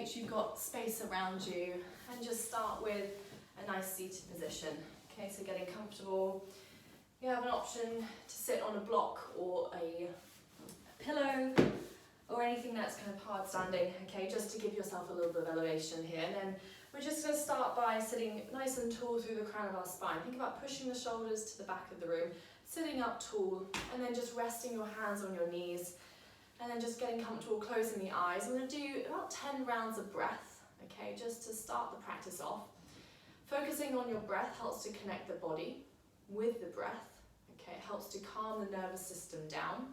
make sure you've got space around you, and just start with a nice seated position. Okay, so getting comfortable. You have an option to sit on a block or a pillow or anything that's kind of hard standing, okay, just to give yourself a little bit of elevation here. And then we're just going to start by sitting nice and tall through the crown of our spine. Think about pushing the shoulders to the back of the room, sitting up tall, and then just resting your hands on your knees, and then just getting comfortable, closing the eyes. We're going to do about 10 rounds of breath, okay, just to start the practice off. Focusing on your breath helps to connect the body with the breath, okay, it helps to calm the nervous system down.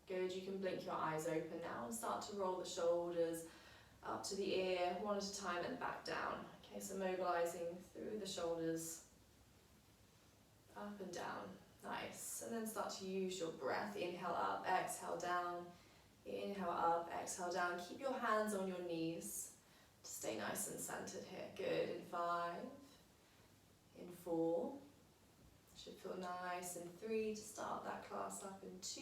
Good, you can blink your eyes open now and start to roll the shoulders up to the ear, one at a time, and back down. Okay, so mobilizing through the shoulders, up and down, nice. And then start to use your breath, inhale up, exhale down, inhale up, exhale down. Keep your hands on your knees to stay nice and centered here. Good, in 5, in 4, should feel nice, in 3 to start that class up, in 2,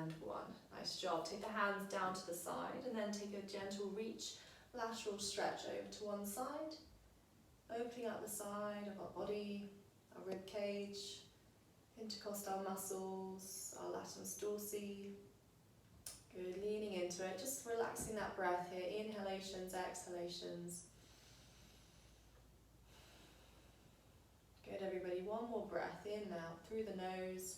and 1. Nice job. Take the hands down to the side and then take a gentle reach, lateral stretch over to one side, opening up the side of our body, our rib cage, intercostal muscles, our latissimus dorsi. Good, leaning into it, just relaxing that breath here, inhalations, exhalations. Good, everybody, one more breath in and out through the nose.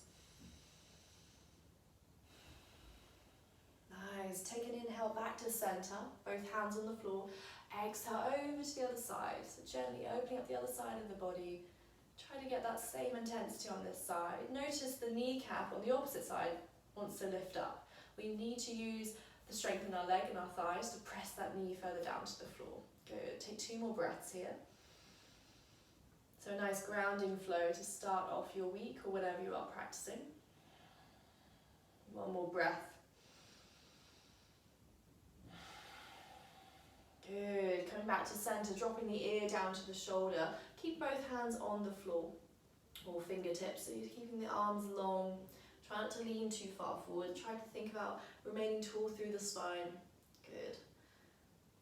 Nice, take an inhale back to center, both hands on the floor. Exhale over to the other side, so gently opening up the other side of the body. Try to get that same intensity on this side. Notice the kneecap on the opposite side wants to lift up. We need to use the strength in our leg and our thighs to press that knee further down to the floor. Good, take 2 more breaths here. So a nice grounding flow to start off your week or whatever you are practicing. One more breath. Good, coming back to center, dropping the ear down to the shoulder. Keep both hands on the floor, or fingertips, so you're keeping the arms long. Try not to lean too far forward. Try to think about remaining tall through the spine. Good.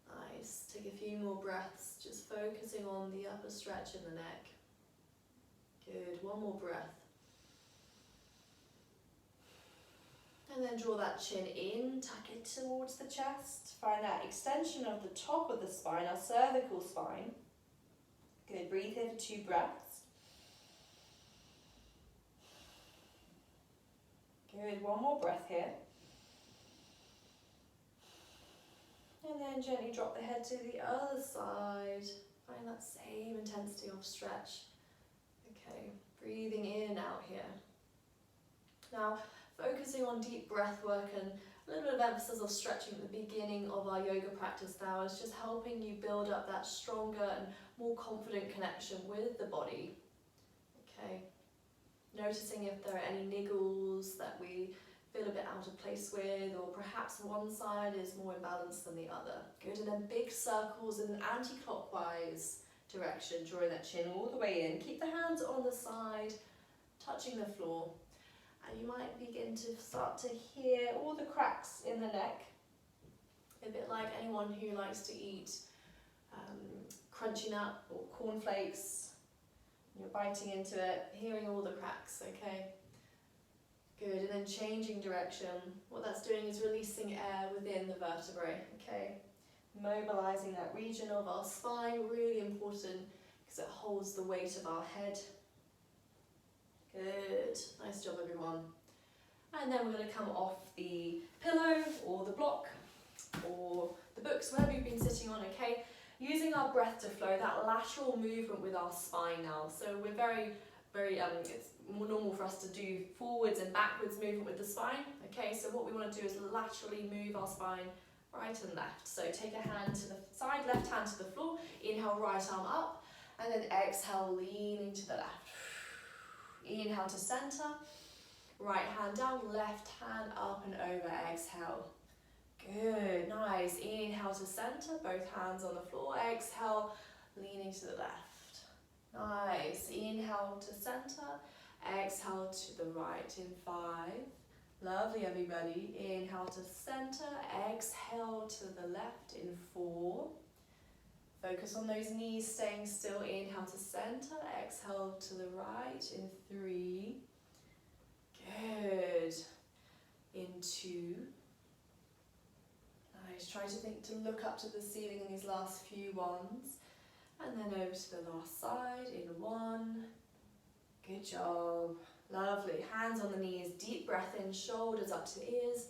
Nice. Take a few more breaths, just focusing on the upper stretch in the neck. Good. One more breath. And then draw that chin in, tuck it towards the chest. Find that extension of the top of the spine, our cervical spine. Good, breathe here for 2 breaths. Good, one more breath here. And then gently drop the head to the other side. Find that same intensity of stretch. Okay, breathing in and out here. Now, focusing on deep breath work and a little bit of emphasis of stretching at the beginning of our yoga practice now is just helping you build up that stronger and more confident connection with the body. Okay, noticing if there are any niggles that we feel a bit out of place with, or perhaps one side is more imbalanced than the other. Good, and then big circles in an anti-clockwise direction, drawing that chin all the way in. Keep the hands on the side, touching the floor. And you might begin to start to hear all the cracks in the neck, a bit like anyone who likes to eat crunchy nut or cornflakes. You're biting into it, hearing all the cracks, okay? Good, and then changing direction. What that's doing is releasing air within the vertebrae, okay? Mobilizing that region of our spine, really important because it holds the weight of our head. Good, nice job everyone. And then we're going to come off the pillow or the block or the books, wherever you've been sitting on, okay? Using our breath to flow, that lateral movement with our spine now. So we're very, it's more normal for us to do forwards and backwards movement with the spine, okay? So what we want to do is laterally move our spine right and left. So take a hand to the side, left hand to the floor, inhale, right arm up, and then exhale, leaning to the left. Inhale to center, right hand down, left hand up and over, exhale. Good, nice. Inhale to center, both hands on the floor, exhale, leaning to the left. Nice. Inhale to center, exhale to the right in 5, Lovely, everybody. Inhale to center, exhale to the left in 4. Focus on those knees staying still. Inhale to center, exhale to the right in 3. Good. In 2. Nice. Try to look up to the ceiling in these last few ones. And then over to the last side in 1. Good job. Lovely. Hands on the knees. Deep breath in, shoulders up to the ears.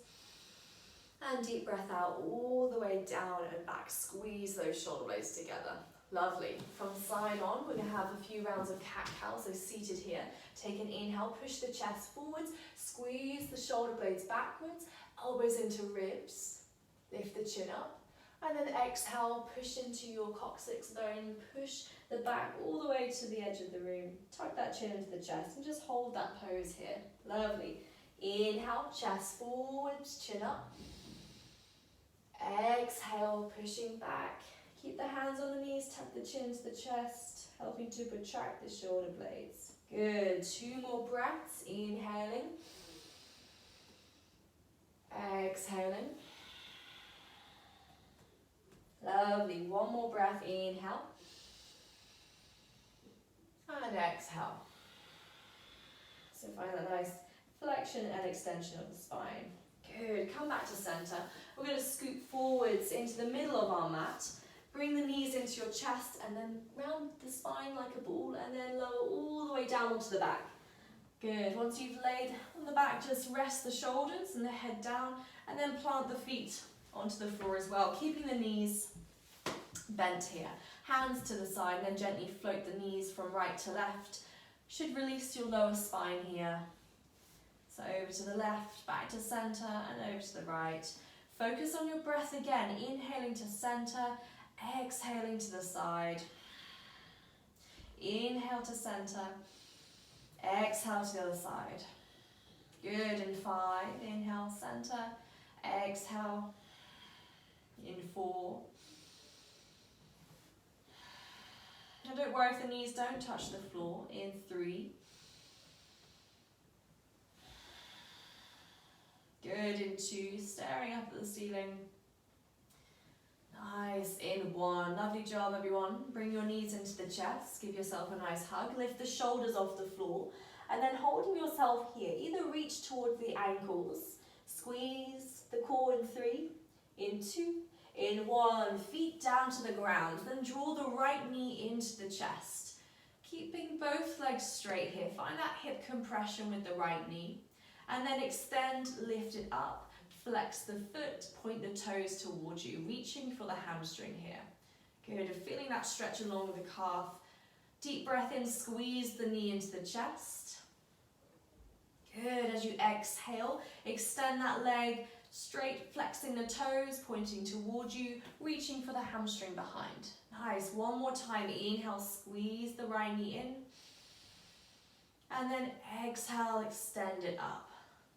And deep breath out all the way down and back. Squeeze those shoulder blades together. Lovely. From side on, we're going to have a few rounds of cat-cow, so seated here. Take an inhale, push the chest forwards, squeeze the shoulder blades backwards, elbows into ribs, lift the chin up. And then exhale, push into your coccyx bone, push the back all the way to the edge of the room. Tuck that chin into the chest and just hold that pose here. Lovely. Inhale, chest forwards, chin up. Exhale, pushing back. Keep the hands on the knees, tuck the chin to the chest, helping to protract the shoulder blades. Good. 2 more breaths. Inhaling. Exhaling. Lovely. 1 more breath. Inhale. And exhale. So find that nice flexion and extension of the spine. Good. Come back to center. We're going to scoot forwards into the middle of our mat. Bring the knees into your chest and then round the spine like a ball and then lower all the way down onto the back. Good. Once you've laid on the back, just rest the shoulders and the head down and then plant the feet onto the floor as well, keeping the knees bent here. Hands to the side and then gently float the knees from right to left. Should release your lower spine here. So over to the left, back to center and over to the right. Focus on your breath again, inhaling to center, exhaling to the side. Inhale to center, exhale to the other side. Good. In 5, inhale, center, exhale. In 4. Now don't worry if the knees don't touch the floor. In 3. Good. In 2, staring up at the ceiling. Nice. In 1. Lovely job, everyone. Bring your knees into the chest. Give yourself a nice hug. Lift the shoulders off the floor. And then holding yourself here, either reach towards the ankles. Squeeze the core in 3. In 2. In 1. Feet down to the ground. Then draw the right knee into the chest. Keeping both legs straight here. Find that hip compression with the right knee. And then extend, lift it up. Flex the foot, point the toes towards you, reaching for the hamstring here. Good, feeling that stretch along the calf. Deep breath in, squeeze the knee into the chest. Good, as you exhale, extend that leg straight, flexing the toes, pointing towards you, reaching for the hamstring behind. Nice, 1 more time, inhale, squeeze the right knee in. And then exhale, extend it up.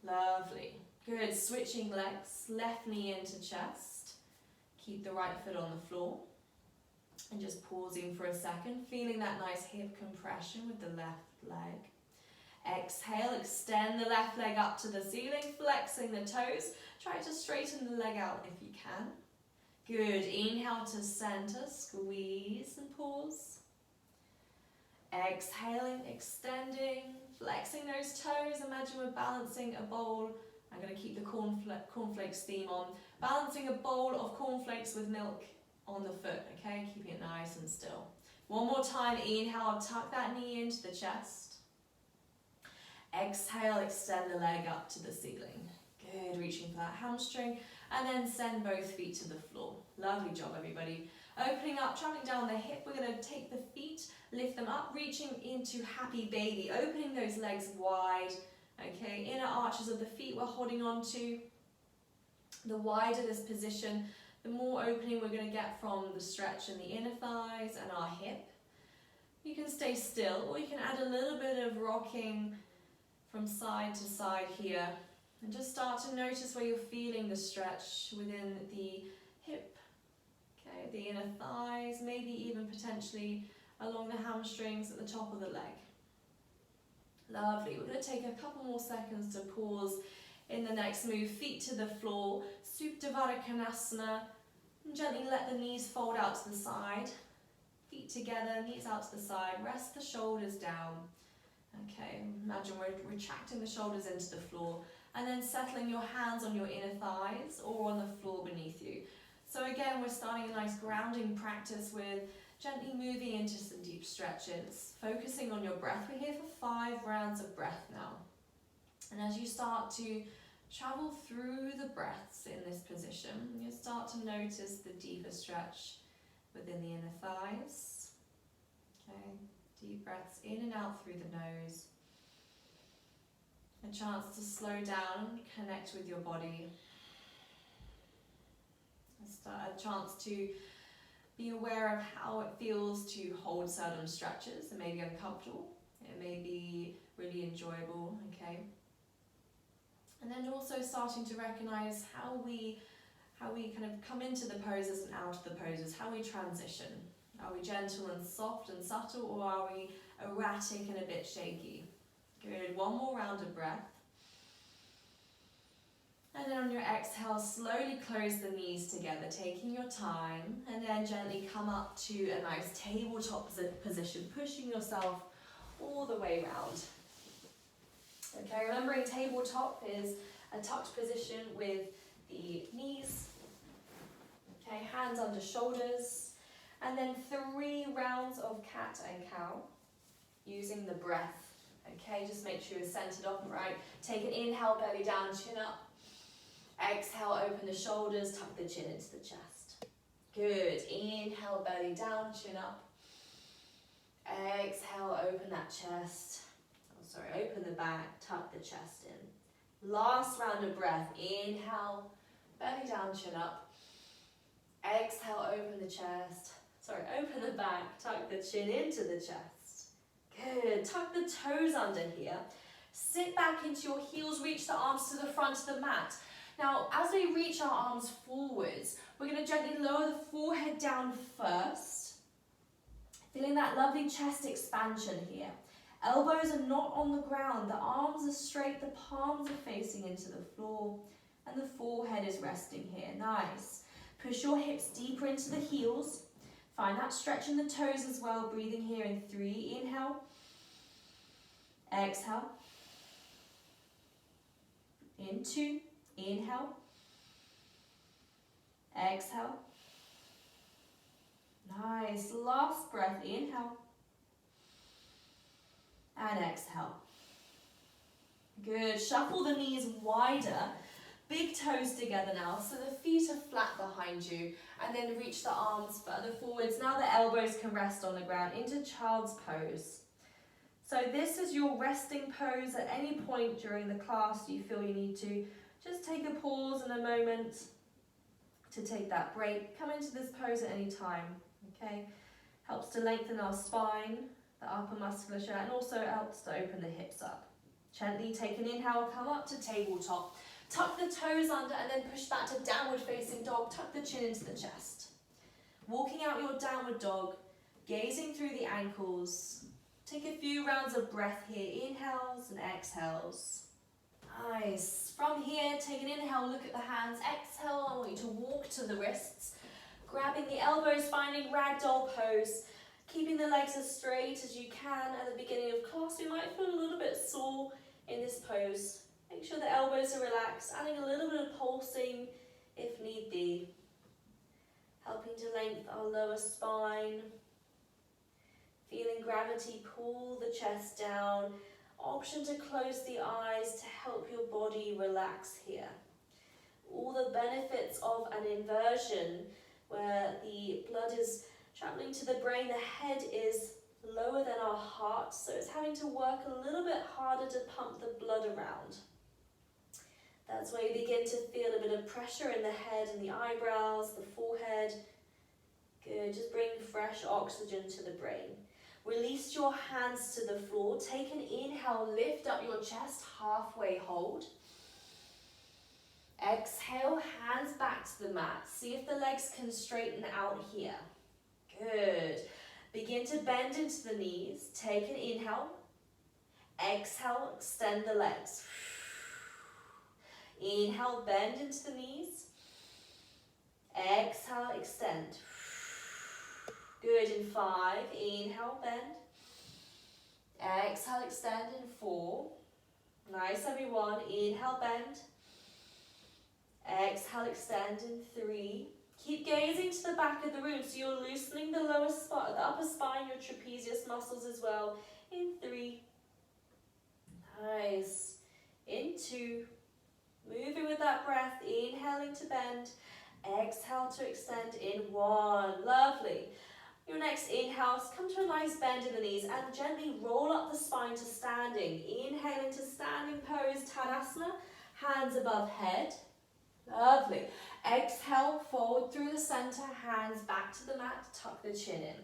Lovely. Good, switching legs, left knee into chest. Keep the right foot on the floor. And just pausing for a second, feeling that nice hip compression with the left leg. Exhale, extend the left leg up to the ceiling, flexing the toes. Try to straighten the leg out if you can. Good, inhale to center, squeeze and pause. Exhaling, extending, flexing those toes. Imagine we're balancing a bowl. I'm going to keep the cornflakes theme on. Balancing a bowl of cornflakes with milk on the foot, okay? Keeping it nice and still. 1 more time, inhale, tuck that knee into the chest. Exhale, extend the leg up to the ceiling. Good, reaching for that hamstring. And then send both feet to the floor. Lovely job, everybody. Opening up, traveling down the hip, we're going to take the feet, lift them up, reaching into happy baby, opening those legs wide. Okay, inner arches of the feet we're holding on to. The wider this position, the more opening we're going to get from the stretch in the inner thighs and our hip. You can stay still, or you can add a little bit of rocking from side to side here. And just start to notice where you're feeling the stretch within the hip, okay, the inner thighs, maybe even potentially along the hamstrings at the top of the leg. Lovely. We're going to take a couple more seconds to pause In the next move, feet to the floor, Supta Konasana, and gently let the knees fold out to the side. Feet together, knees out to the side, rest the shoulders down. Okay, imagine we're retracting the shoulders into the floor and then settling your hands on your inner thighs or on the floor beneath you. So again, we're starting a nice grounding practice with gently moving into some deep stretches, focusing on your breath. We're here for 5 rounds of breath now. And as you start to travel through the breaths in this position, you'll start to notice the deeper stretch within the inner thighs. Okay, deep breaths in and out through the nose. A chance to slow down, connect with your body. A chance to be aware of how it feels to hold certain stretches. It may be uncomfortable, it may be really enjoyable, okay? And then also starting to recognize how we kind of come into the poses and out of the poses, how we transition. Are we gentle and soft and subtle, or are we erratic and a bit shaky? Good, one more round of breath. And then on your exhale, slowly close the knees together, taking your time, and then gently come up to a nice tabletop position, pushing yourself all the way round. Okay, remembering tabletop is a tucked position with the knees, okay, hands under shoulders, and then 3 rounds of cat and cow using the breath. Okay, just make sure you're centered up and right. Take an inhale, belly down, chin up. Exhale, open the shoulders, tuck the chin into the chest. Good, inhale, belly down, chin up. Exhale, open that chest. Open the back, tuck the chest in. Last round of breath. Inhale, belly down, chin up. Exhale, open the chest. Open the back, tuck the chin into the chest. Good. Tuck the toes under here. Sit back into your heels, reach the arms to the front of the mat. Now, as we reach our arms forwards, we're going to gently lower the forehead down first. Feeling that lovely chest expansion here. Elbows are not on the ground, the arms are straight, the palms are facing into the floor, and the forehead is resting here. Nice. Push your hips deeper into the heels. Find that stretch in the toes as well, breathing here in 3. Inhale. Exhale. In 2. Inhale. Exhale. Nice. Last breath. Inhale. And exhale. Good. Shuffle the knees wider. Big toes together now, so the feet are flat behind you. And then reach the arms further forwards. Now the elbows can rest on the ground into child's pose. So this is your resting pose. At any point during the class you feel you need to just take a pause and a moment to take that break. Come into this pose at any time, okay? Helps to lengthen our spine, the upper musculature, and also helps to open the hips up. Gently take an inhale, come up to tabletop. Tuck the toes under and then push back to downward facing dog. Tuck the chin into the chest. Walking out your downward dog, gazing through the ankles. Take a few rounds of breath here, inhales and exhales. Nice. From here, take an inhale, look at the hands. Exhale, I want you to walk to the wrists. Grabbing the elbows, finding ragdoll pose. Keeping the legs as straight as you can. At the beginning of class, we might feel a little bit sore in this pose. Make sure the elbows are relaxed, adding a little bit of pulsing if need be. Helping to lengthen our lower spine. Feeling gravity pull the chest down. Option to close the eyes to help your body relax here. All the benefits of an inversion where the blood is traveling to the brain, the head is lower than our heart, so it's having to work a little bit harder to pump the blood around. That's where you begin to feel a bit of pressure in the head and the eyebrows, the forehead. Good, just bring fresh oxygen to the brain. Release your hands to the floor. Take an inhale, lift up your chest, halfway hold. Exhale, hands back to the mat. See if the legs can straighten out here. Good. Begin to bend into the knees. Take an inhale. Exhale, extend the legs. Inhale, bend into the knees. Exhale, extend. Good, in 5. Inhale, bend. Exhale, extend in 4. Nice, everyone. Inhale, bend. Exhale, extend in 3. Keep gazing to the back of the room so you're loosening the the upper spine, your trapezius muscles as well. In 3. Nice. In 2. Moving with that breath, inhaling to bend. Exhale to extend in 1. Lovely. Your next inhale, come to a nice bend in the knees and gently roll up the spine to standing. Inhale into standing pose, Tadasana, hands above head. Lovely. Exhale, forward through the center, hands back to the mat, tuck the chin in.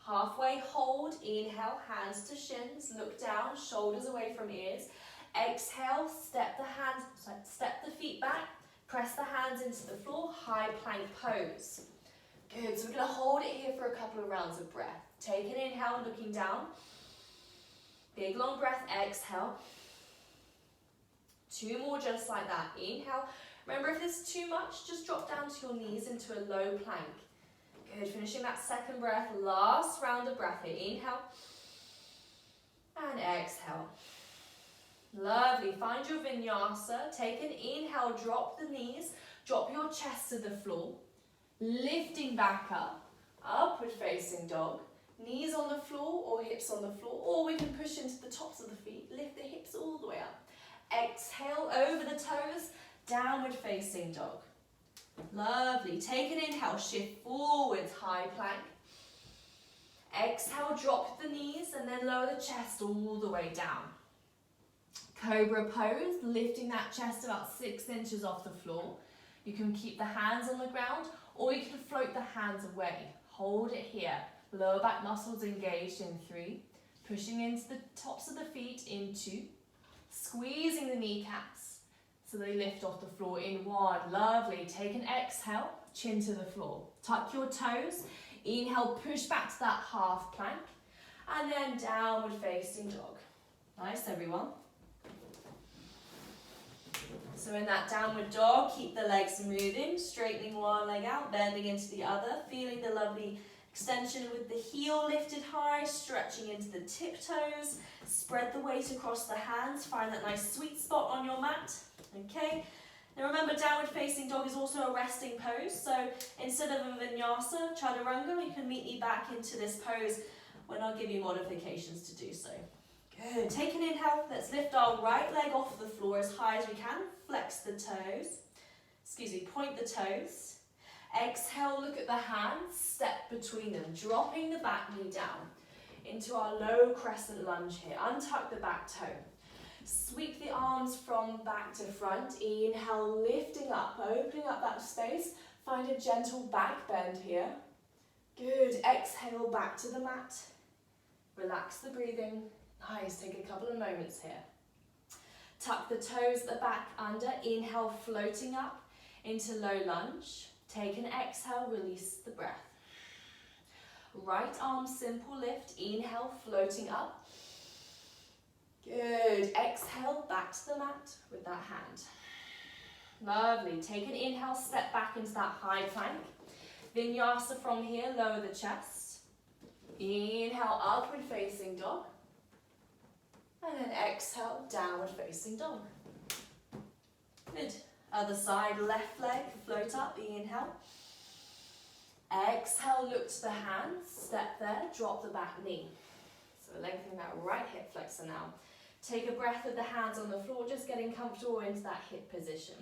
Halfway hold, inhale, hands to shins, look down, shoulders away from ears. Exhale, step the feet back, press the hands into the floor, high plank pose. Good, so we're going to hold it here for a couple of rounds of breath. Take an inhale, looking down. Big long breath, exhale. 2 more just like that. Inhale. Remember, if there's too much, just drop down to your knees into a low plank. Good, finishing that second breath. Last round of breath here. Inhale. And exhale. Lovely. Find your vinyasa. Take an inhale, drop the knees. Drop your chest to the floor. Lifting back up, upward facing dog, knees on the floor or hips on the floor, or we can push into the tops of the feet, lift the hips all the way up. Exhale over the toes, downward facing dog. Lovely, take an inhale, shift forwards, high plank. Exhale, drop the knees and then lower the chest all the way down. Cobra pose, lifting that chest about 6 inches off the floor. You can keep the hands on the ground, or you can float the hands away. Hold it here. Lower back muscles engaged in 3. Pushing into the tops of the feet in 2. Squeezing the kneecaps so they lift off the floor in 1. Lovely. Take an exhale, chin to the floor. Tuck your toes. Inhale, push back to that half plank. And then downward facing dog. Nice, everyone. So in that downward dog, keep the legs moving, straightening one leg out, bending into the other, feeling the lovely extension with the heel lifted high, stretching into the tiptoes, spread the weight across the hands, find that nice sweet spot on your mat, okay? Now remember, downward facing dog is also a resting pose, so instead of a vinyasa, chaturanga, you can meet me back into this pose when I'll give you modifications to do so. Good. Take an inhale. Let's lift our right leg off the floor as high as we can. Flex the toes. Point the toes. Exhale, look at the hands. Step between them, dropping the back knee down into our low crescent lunge here. Untuck the back toe. Sweep the arms from back to front. Inhale, lifting up, opening up that space. Find a gentle back bend here. Good. Exhale, back to the mat. Relax the breathing. Nice, take a couple of moments here. Tuck the toes at the back under. Inhale, floating up into low lunge. Take an exhale, release the breath. Right arm, simple lift. Inhale, floating up. Good. Exhale, back to the mat with that hand. Lovely. Take an inhale, step back into that high plank. Vinyasa from here, lower the chest. Inhale, upward facing dog. And then exhale, downward facing dog. Good. Other side, left leg, float up, inhale. Exhale, look to the hands, step there, drop the back knee. So lengthening that right hip flexor now. Take a breath with the hands on the floor, just getting comfortable into that hip position.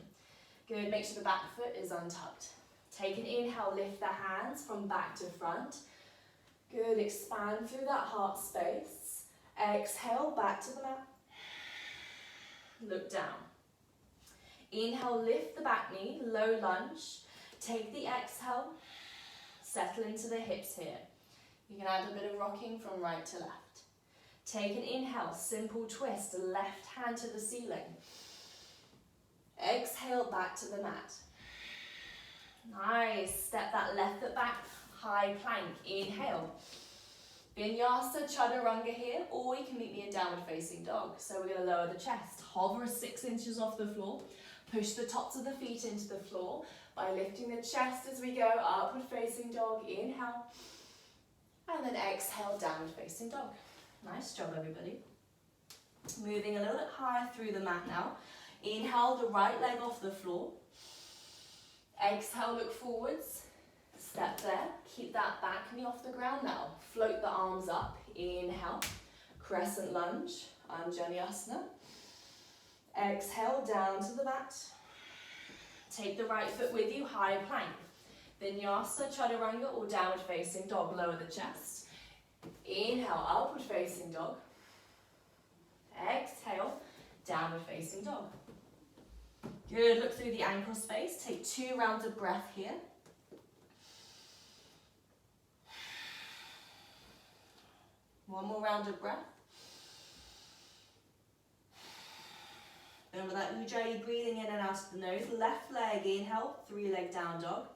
Good, make sure the back foot is untucked. Take an inhale, lift the hands from back to front. Good, expand through that heart space. Exhale, back to the mat. Look down. Inhale, lift the back knee, low lunge. Take the exhale, settle into the hips here. You can add a bit of rocking from right to left. Take an inhale, simple twist, left hand to the ceiling. Exhale, back to the mat. Nice, step that left foot back, high plank, inhale. Vinyasa, chaturanga here, or you can meet me in downward facing dog. So we're going to lower the chest, hover 6 inches off the floor, Push the tops of the feet into the floor by lifting the chest as we go, upward facing dog, inhale, and then exhale, downward facing dog. Nice job, everybody. Moving a little bit higher through the mat now. Inhale the right leg off the floor. Exhale, look forwards, step there, keep that back knee off the ground now. Float the arms up, inhale, crescent lunge, Anjaneyasana. Exhale, down to the mat. Take the right foot with you, high plank. Vinyasa, chaturanga or downward facing dog, lower the chest. Inhale, upward facing dog. Exhale, downward facing dog. Good, look through the ankle space. Take 2 rounds of breath here. One more round of breath. Remember that Ujjayi, breathing in and out of the nose. Left leg, inhale, 3-leg down dog.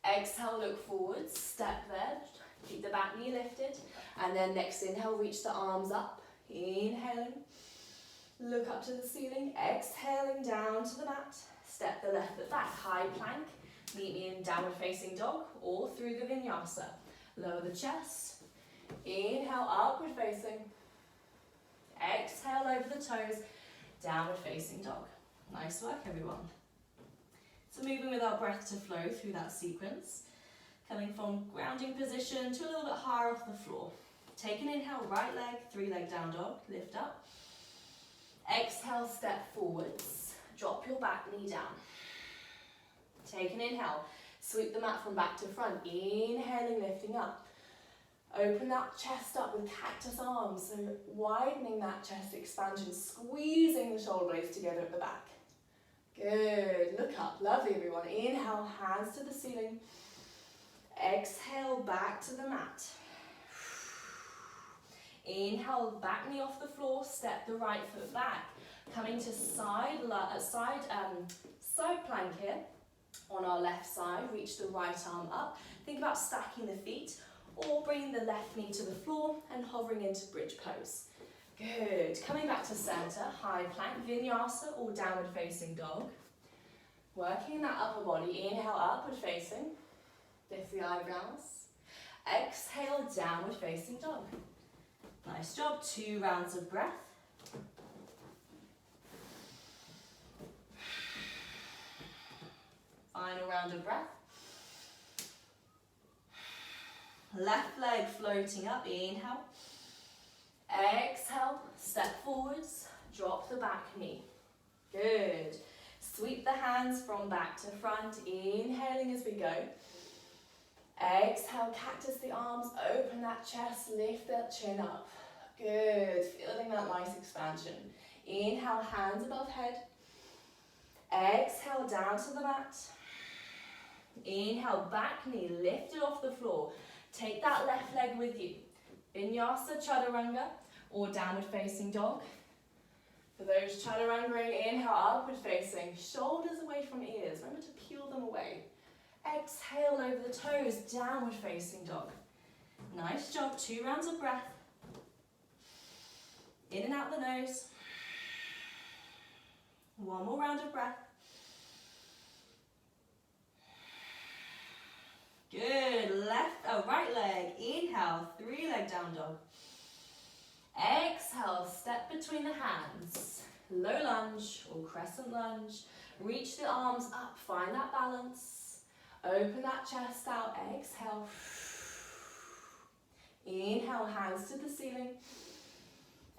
Exhale, look forwards, step there, keep the back knee lifted, and then next inhale, reach the arms up, inhaling, look up to the ceiling, exhaling down to the mat, step the left foot back, high plank, meet me in downward facing dog, or through the vinyasa. Lower the chest, inhale, upward facing, exhale over the toes, downward facing dog. Nice work, everyone. So moving with our breath to flow through that sequence, coming from grounding position to a little bit higher off the floor. Take an inhale, right leg, 3-leg down dog, lift up. Exhale, step forwards, drop your back knee down. Take an inhale, sweep the mat from back to front, inhaling, lifting up. Open that chest up with cactus arms, so widening that chest expansion, squeezing the shoulder blades together at the back. Good, look up, lovely everyone. Inhale, hands to the ceiling. Exhale, back to the mat. Inhale, back knee off the floor, step the right foot back. Coming to side plank here on our left side, reach the right arm up. Think about stacking the feet or bringing the left knee to the floor and hovering into bridge pose. Good, coming back to center, high plank, vinyasa or downward facing dog. Working that upper body, inhale, upward facing, lift the eyebrows. Exhale, downward facing dog. Nice job, 2 rounds of breath. Final round of breath. Left leg floating up, inhale. Exhale, step forwards, drop the back knee. Good. Sweep the hands from back to front, inhaling as we go. Exhale, cactus the arms, open that chest, lift that chin up. Good, feeling that nice expansion. Inhale, hands above head. Exhale, down to the mat. Inhale, back knee lifted off the floor. Take that left leg with you. Vinyasa, chaturanga, or downward facing dog. For those chaturangaing, inhale, upward facing, shoulders away from ears. Remember to peel them away. Exhale over the toes, downward facing dog. Nice job, 2 rounds of breath. In and out the nose. One more round of breath. Good, right leg, inhale, 3-leg down dog. Exhale, step between the hands. Low lunge or crescent lunge. Reach the arms up, find that balance. Open that chest out, exhale. Inhale, hands to the ceiling.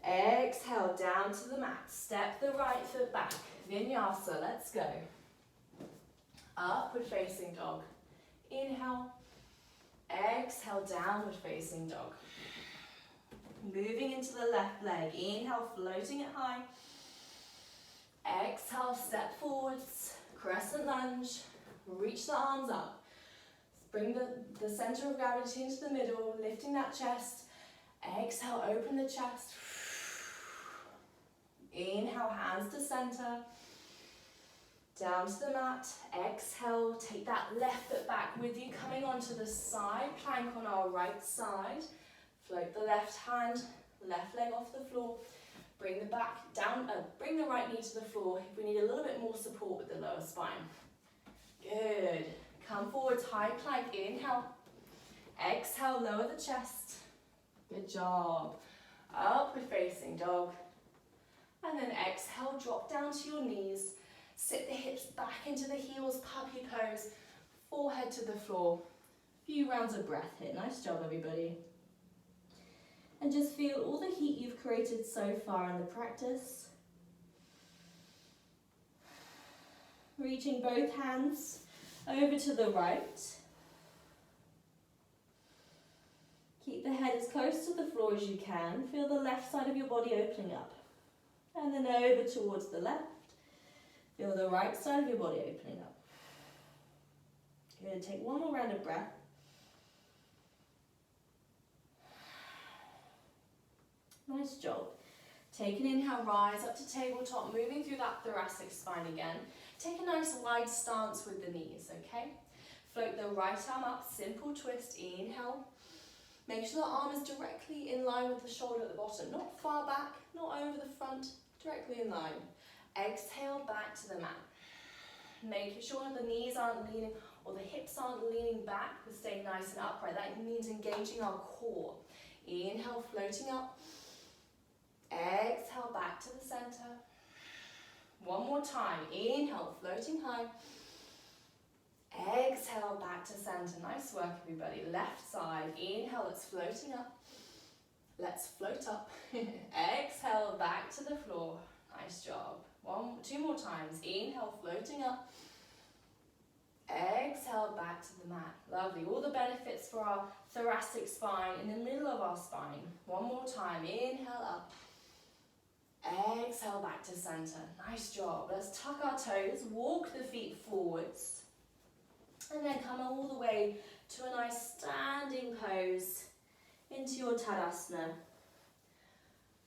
Exhale, down to the mat. Step the right foot back. Vinyasa, let's go. Upward facing dog. Inhale. Exhale, downward facing dog. Moving into the left leg. Inhale, floating it high. Exhale, step forwards. Crescent lunge. Reach the arms up. Bring the center of gravity into the middle, lifting that chest. Exhale, open the chest. Inhale, hands to center. Down to the mat. Exhale, take that left foot back with you, coming onto the side plank on our right side. Float the left hand, left leg off the floor. Bring the back down, bring the right knee to the floor if we need a little bit more support with the lower spine. Good. Come forwards, high plank, inhale. Exhale, lower the chest. Good job. Upward facing dog. And then exhale, drop down to your knees. Sit the hips back into the heels, puppy pose. Forehead to the floor. Few rounds of breath here. Nice job, everybody. And just feel all the heat you've created so far in the practice. Reaching both hands over to the right. Keep the head as close to the floor as you can. Feel the left side of your body opening up. And then over towards the left. Feel the right side of your body opening up. Good. Take one more round of breath. Nice job. Take an inhale, rise up to tabletop, moving through that thoracic spine again. Take a nice wide stance with the knees, okay? Float the right arm up, simple twist, inhale. Make sure the arm is directly in line with the shoulder at the bottom, not far back, not over the front, directly in line. Exhale back to the mat. Making sure the knees aren't leaning or the hips aren't leaning back, but staying nice and upright. That means engaging our core. Inhale, floating up. Exhale back to the center. One more time. Inhale, floating high. Exhale back to center. Nice work, everybody. Left side. Inhale, it's floating up. Let's float up. Exhale back to the floor. Nice job. Two more times. Inhale, floating up. Exhale back to the mat. Lovely. All the benefits for our thoracic spine in the middle of our spine. One more time. Inhale up. Exhale back to center. Nice job. Let's tuck our toes, walk the feet forwards, and then come all the way to a nice standing pose into your Tadasana.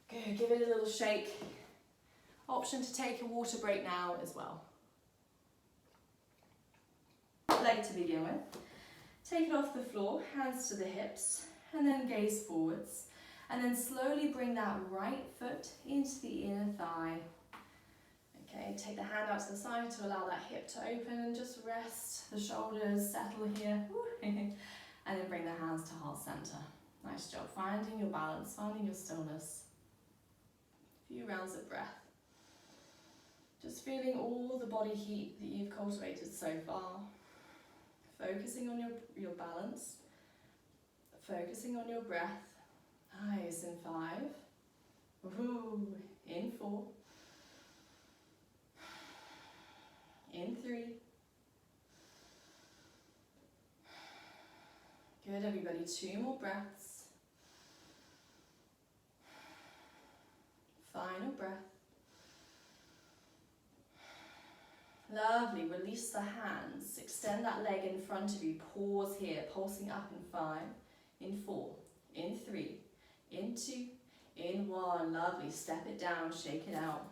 Good. Give it a little shake. Option to take a water break now as well. Leg to begin with. Take it off the floor, hands to the hips, and then gaze forwards. And then slowly bring that right foot into the inner thigh. Okay, take the hand out to the side to allow that hip to open and just rest the shoulders, settle here. And then bring the hands to heart center. Nice job, finding your balance, finding your stillness. A few rounds of breath. Just feeling all the body heat that you've cultivated so far. Focusing on your balance. Focusing on your breath. Nice, in 5. Woohoo. In 4. In 3. Good, everybody. 2 more breaths. Final breath. Lovely. Release the hands. Extend that leg in front of you. Pause here. Pulsing up in 5. In 4. In 3. In 2. In 1. Lovely. Step it down. Shake it out.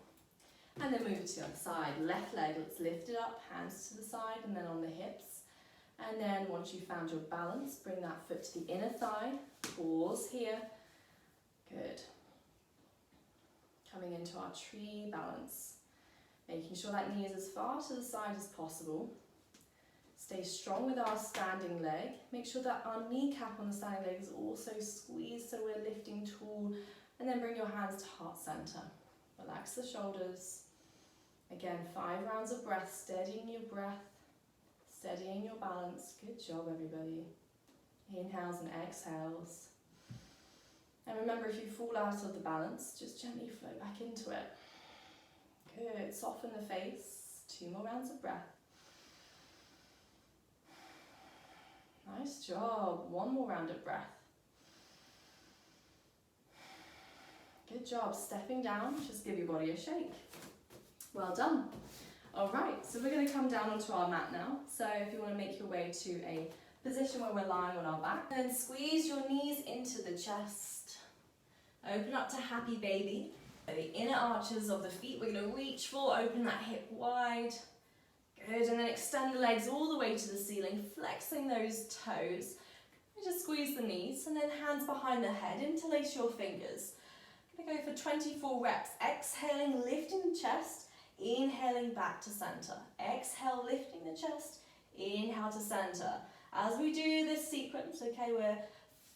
And then move to the other side. Left leg. Let's lift it up. Hands to the side and then on the hips. And then once you've found your balance, bring that foot to the inner thigh. Pause here. Good. Coming into our tree balance. Making sure that knee is as far to the side as possible. Stay strong with our standing leg. Make sure that our kneecap on the standing leg is also squeezed so we're lifting tall. And then bring your hands to heart center. Relax the shoulders. Again, 5 rounds of breath, steadying your breath, steadying your balance. Good job, everybody. Inhales and exhales. And remember, if you fall out of the balance, just gently float back into it. Good. Soften the face. 2 more rounds of breath. Nice job. 1 more round of breath. Good job. Stepping down. Just give your body a shake. Well done. All right, so we're going to come down onto our mat now. So if you want to make your way to a position where we're lying on our back, then squeeze your knees into the chest. Open up to happy baby. The inner arches of the feet, we're going to reach for, open that hip wide. Good, and then extend the legs all the way to the ceiling, flexing those toes. And just squeeze the knees, and then hands behind the head, interlace your fingers. We're going to go for 24 reps. Exhaling, lifting the chest. Inhaling back to center. Exhale, lifting the chest. Inhale to center. As we do this sequence, okay, we're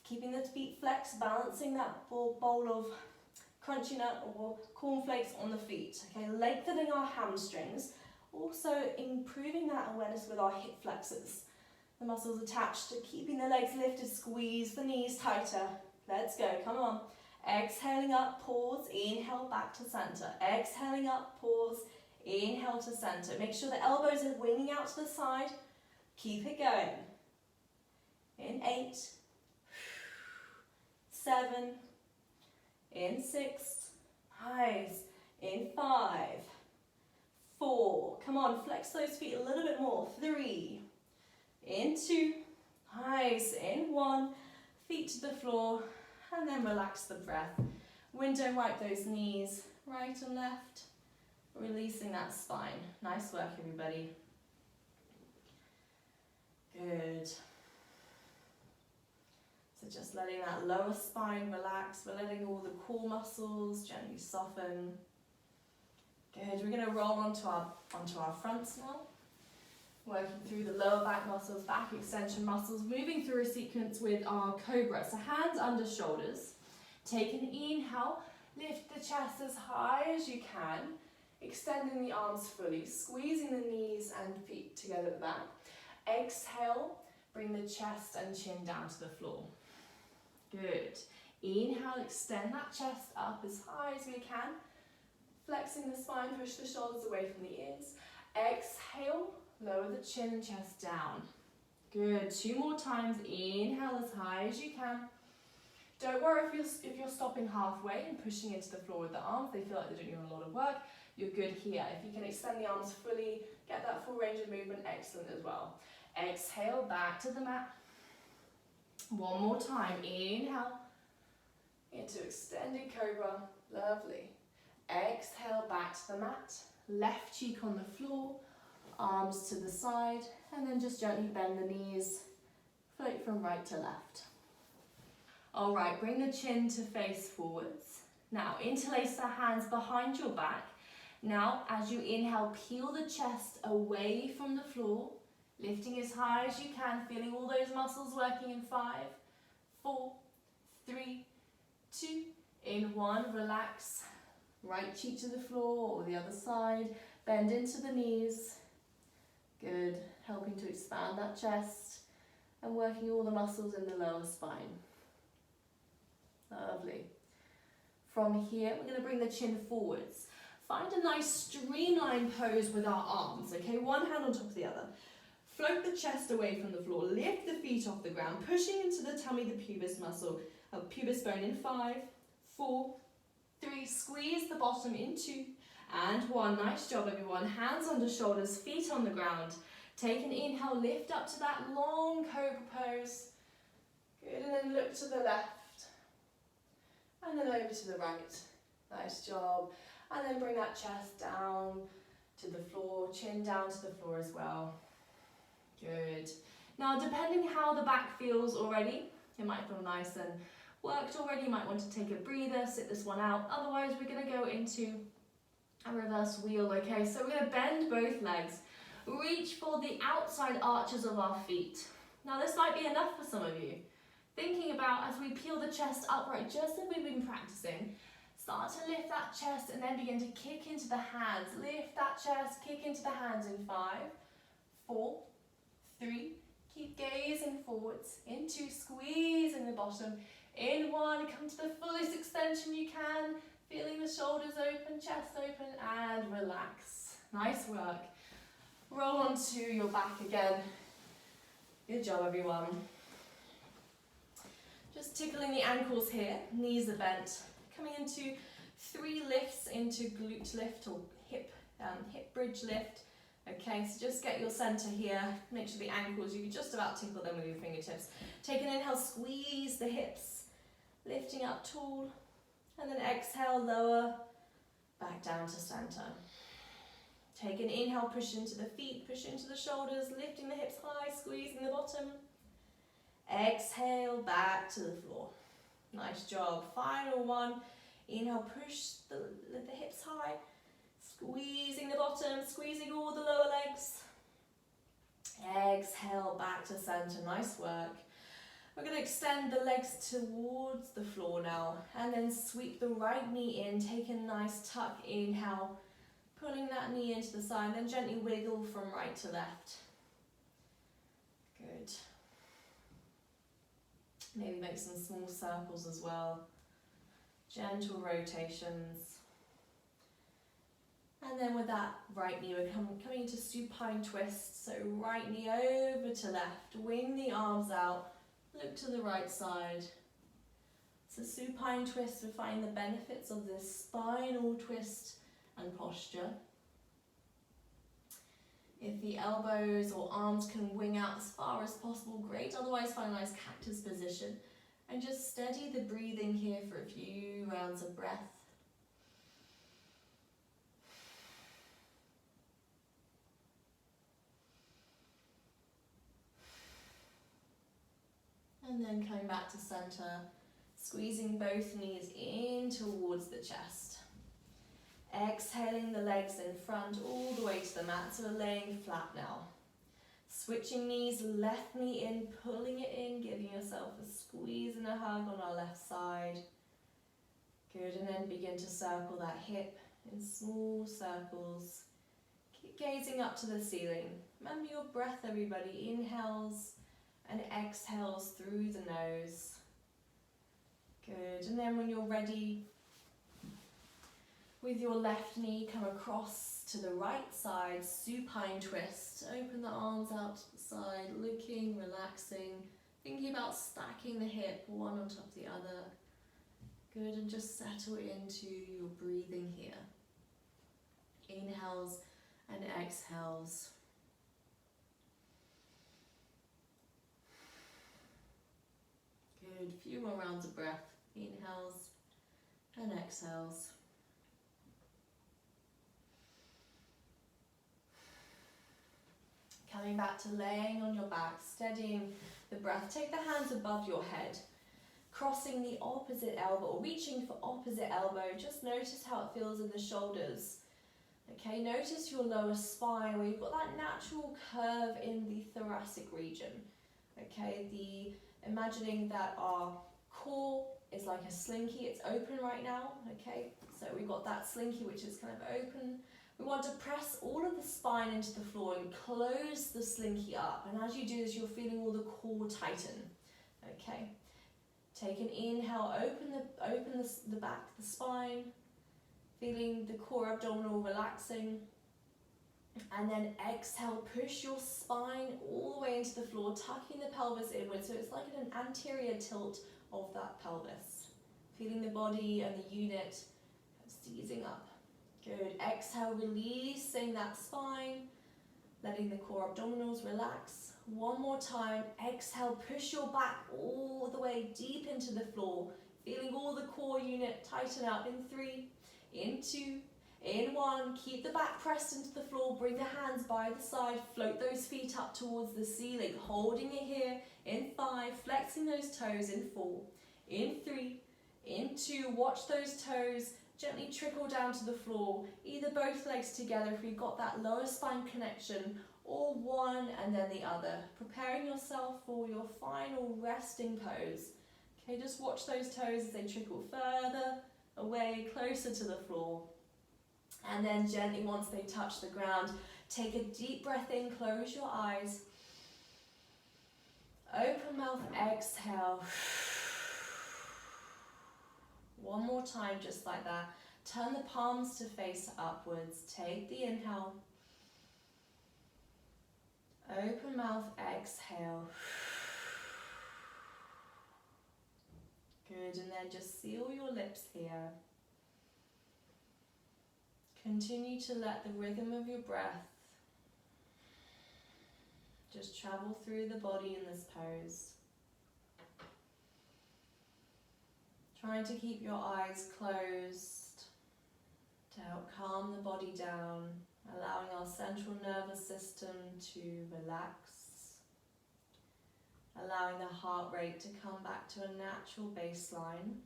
keeping the feet flexed, balancing that bowl of crunchy nut or cornflakes on the feet. Okay, lengthening our hamstrings. Also improving that awareness with our hip flexors. The muscles attached to keeping the legs lifted, squeeze the knees tighter. Let's go, come on. Exhaling up, pause, inhale back to center. Exhaling up, pause, inhale to center. Make sure the elbows are winging out to the side. Keep it going. In 8, 7, in 6, nice, in 5, 4, come on, flex those feet a little bit more, 3, in 2, nice, in 1, feet to the floor, and then relax the breath. Window wipe those knees, right and left, releasing that spine. Nice work, everybody. Good. So just letting that lower spine relax. We're letting all the core muscles gently soften. Good. We're going to roll onto our fronts now. Working through the lower back muscles, back extension muscles, moving through a sequence with our cobra. So hands under shoulders. Take an inhale, lift the chest as high as you can, extending the arms fully, squeezing the knees and feet together at the back. Exhale, bring the chest and chin down to the floor. Good. Inhale, extend that chest up as high as we can. Flexing the spine, push the shoulders away from the ears. Exhale, lower the chin and chest down. Good. 2 more times. Inhale as high as you can. Don't worry if you're stopping halfway and pushing into the floor with the arms. They feel like they're doing a lot of work. You're good here. If you can extend the arms fully, get that full range of movement, excellent as well. Exhale, back to the mat. 1 more time. Inhale into extended cobra. Lovely. Exhale, back to the mat. Left cheek on the floor, arms to the side, and then just gently bend the knees. Float from right to left. All right, bring the chin to face forwards. Now, interlace the hands behind your back. Now, as you inhale, peel the chest away from the floor, lifting as high as you can, feeling all those muscles working in 5, 4, 3, 2, in 1, relax. Right cheek to the floor or the other side, bend into the knees. Good, helping to expand that chest and working all the muscles in the lower spine. Lovely. From here, we're going to bring the chin forwards. Find a nice streamlined pose with our arms, okay? One hand on top of the other. Float the chest away from the floor, lift the feet off the ground, pushing into the tummy, the pubis muscle, pubis bone in 5, 4, 3, squeeze the bottom in 2, and 1. Nice job, everyone. Hands under shoulders, feet on the ground. Take an inhale, lift up to that long cobra pose. Good, and then look to the left, and then over to the right. Nice job. And then bring that chest down to the floor, chin down to the floor as well. Good. Now, depending how the back feels already, it might feel nice and worked already. You might want to take a breather, sit this one out. Otherwise, we're going to go into a reverse wheel, okay? So we're going to bend both legs. Reach for the outside arches of our feet. Now, this might be enough for some of you. Thinking about as we peel the chest upright, just as we've been practicing, start to lift that chest and then begin to kick into the hands. Lift that chest, kick into the hands in 5, 4, 3, keep gazing forwards, in 2, squeezing the bottom, in 1, come to the fullest extension you can, feeling the shoulders open, chest open, and relax. Nice work. Roll onto your back again. Good job, everyone. Just tickling the ankles here, knees are bent. Coming into 3 lifts into glute lift or hip bridge lift. Okay, so just get your center here. Make sure the ankles, you can just about tickle them with your fingertips. Take an inhale, squeeze the hips, lifting up tall. And then exhale, lower, back down to center. Take an inhale, push into the feet, push into the shoulders, lifting the hips high, squeezing the bottom. Exhale, back to the floor. Nice job. Final one. Inhale, push the hips high. Squeezing the bottom, squeezing all the lower legs. Exhale, back to center. Nice work. We're going to extend the legs towards the floor now, and then sweep the right knee in. Take a nice tuck. Inhale, pulling that knee into the side, then gently wiggle from right to left. Good. Maybe make some small circles as well. Gentle rotations. And then with that right knee, we're coming into supine twist. So right knee over to left, wing the arms out, look to the right side. So supine twist, we find the benefits of this spinal twist and posture. If the elbows or arms can wing out as far as possible, great. Otherwise, find a nice cactus position. And just steady the breathing here for a few rounds of breath. And then coming back to center, squeezing both knees in towards the chest. Exhaling the legs in front all the way to the mat, so we're laying flat now. Switching knees, left knee in, pulling it in, giving yourself a squeeze and a hug on our left side. Good, and then begin to circle that hip in small circles. Keep gazing up to the ceiling. Remember your breath, everybody. Inhales and exhales through the nose. Good, and then when you're ready, with your left knee, come across to the right side, supine twist. Open the arms out to the side, looking, relaxing, thinking about stacking the hip one on top of the other. Good, and just settle into your breathing here. Inhales and exhales. Good, few more rounds of breath. Inhales and exhales. Coming back to laying on your back, steadying the breath. Take the hands above your head, crossing the opposite elbow or reaching for opposite elbow. Just notice how it feels in the shoulders. Okay, notice your lower spine where you've got that natural curve in the thoracic region. Okay, imagining that our core is like a slinky, it's open right now. Okay, so we've got that slinky which is kind of open. We want to press all of the spine into the floor and close the slinky up. And as you do this, you're feeling all the core tighten. Okay. Take an inhale, open the back, the spine, feeling the core abdominal relaxing. And then exhale, push your spine all the way into the floor, tucking the pelvis inward. So it's like an anterior tilt of that pelvis. Feeling the body and the unit seizing up. Good. Exhale, releasing that spine, letting the core abdominals relax. One more time. Exhale, push your back all the way deep into the floor, feeling all the core unit tighten up in 3, in 2, in 1. Keep the back pressed into the floor. Bring the hands by the side. Float those feet up towards the ceiling, holding it here in 5, flexing those toes in 4, in 3, in 2. Watch those toes gently trickle down to the floor, either both legs together if you've got that lower spine connection, or one and then the other. Preparing yourself for your final resting pose. Okay, just watch those toes as they trickle further away, closer to the floor. And then gently, once they touch the ground, take a deep breath in, close your eyes. Open mouth, exhale. One more time, just like that. Turn the palms to face upwards. Take the inhale. Open mouth, exhale. Good, and then just seal your lips here. Continue to let the rhythm of your breath just travel through the body in this pose. Trying to keep your eyes closed to help calm the body down, allowing our central nervous system to relax, allowing the heart rate to come back to a natural baseline.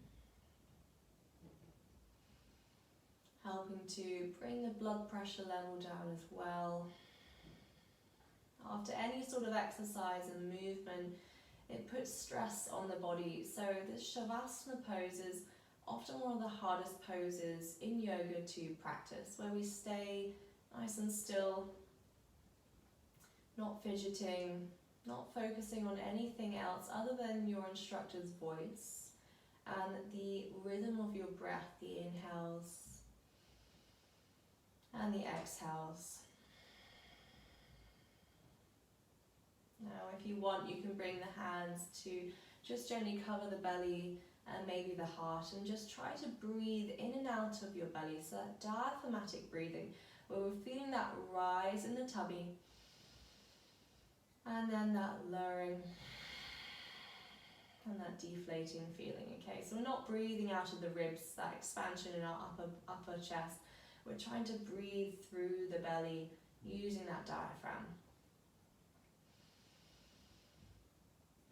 helping to bring the blood pressure level down as well. After any sort of exercise and movement, it puts stress on the body. So this Shavasana pose is often one of the hardest poses in yoga to practice, where we stay nice and still, not fidgeting, not focusing on anything else other than your instructor's voice and the rhythm of your breath, the inhales and the exhales. Now, if you want, you can bring the hands to just gently cover the belly and maybe the heart, and just try to breathe in and out of your belly. So that diaphragmatic breathing, where we're feeling that rise in the tummy, and then that lowering and that deflating feeling. Okay, so we're not breathing out of the ribs, that expansion in our upper chest. We're trying to breathe through the belly using that diaphragm.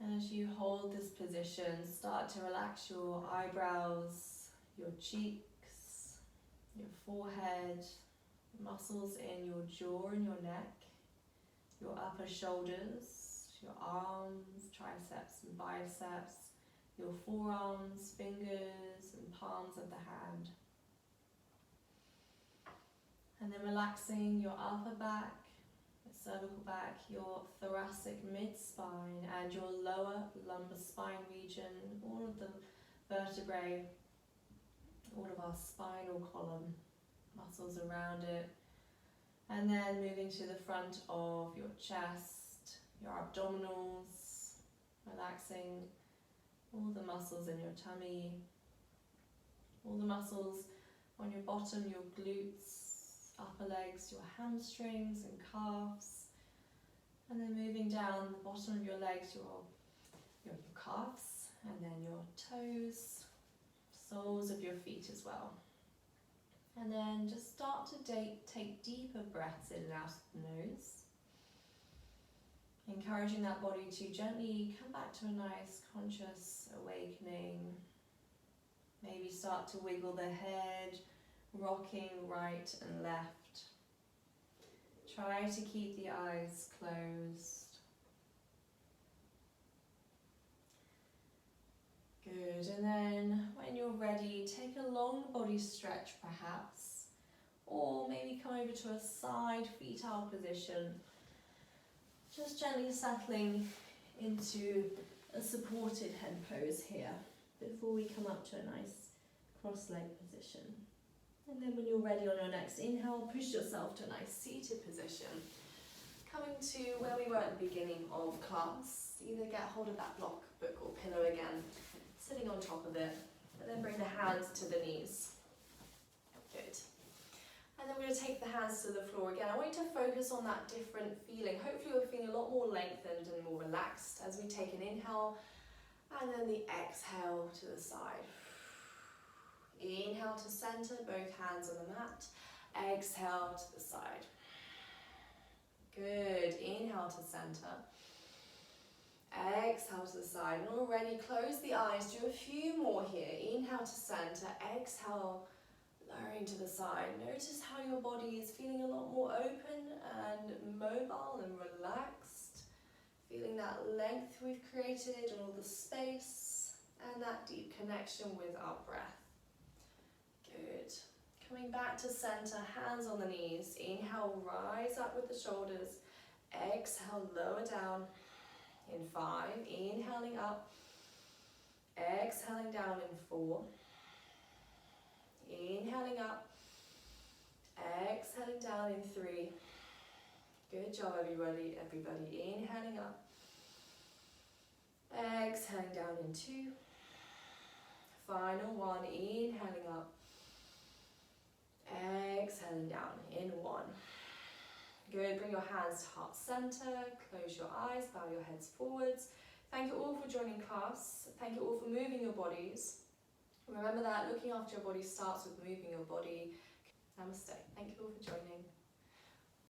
And as you hold this position, start to relax your eyebrows, your cheeks, your forehead, muscles in your jaw and your neck, your upper shoulders, your arms, triceps and biceps, your forearms, fingers and palms of the hand. And then relaxing your upper back, cervical back, your thoracic mid-spine and your lower lumbar spine region, all of the vertebrae, all of our spinal column, muscles around it. And then moving to the front of your chest, your abdominals, relaxing all the muscles in your tummy, all the muscles on your bottom, your glutes, upper legs, your hamstrings and calves, and then moving down the bottom of your legs, your calves, and then your toes, soles of your feet as well. And then just start to take deeper breaths in and out of the nose, encouraging that body to gently come back to a nice conscious awakening. Maybe start to wiggle the head, rocking right and left. Try to keep the eyes closed. Good, and then when you're ready, take a long body stretch perhaps, or maybe come over to a side fetal position, just gently settling into a supported head pose here before we come up to a nice cross-leg position. And then when you're ready on your next inhale, push yourself to a nice seated position. Coming to where we were at the beginning of class, either get hold of that block, book or pillow again, sitting on top of it, and then bring the hands to the knees. Good. And then we're going to take the hands to the floor again. I want you to focus on that different feeling. Hopefully you're feeling a lot more lengthened and more relaxed as we take an inhale, and then the exhale to the side. Inhale to center, both hands on the mat. Exhale to the side. Good. Inhale to center. Exhale to the side. And already close the eyes. Do a few more here. Inhale to center. Exhale, lowering to the side. Notice how your body is feeling a lot more open and mobile and relaxed. Feeling that length we've created and all the space and that deep connection with our breath. Good. Coming back to center, hands on the knees. Inhale, rise up with the shoulders. Exhale, lower down in 5. Inhaling up. Exhaling down in 4. Inhaling up. Exhaling down in 3. Good job, everybody. Inhaling up. Exhaling down in 2. Final 1. Inhaling up. Exhaling down in 1. Good, bring your hands to heart center, close your eyes, bow your heads forwards. Thank you all for joining class. Thank you all for moving your bodies. Remember that looking after your body starts with moving your body. Namaste. Thank you all for joining.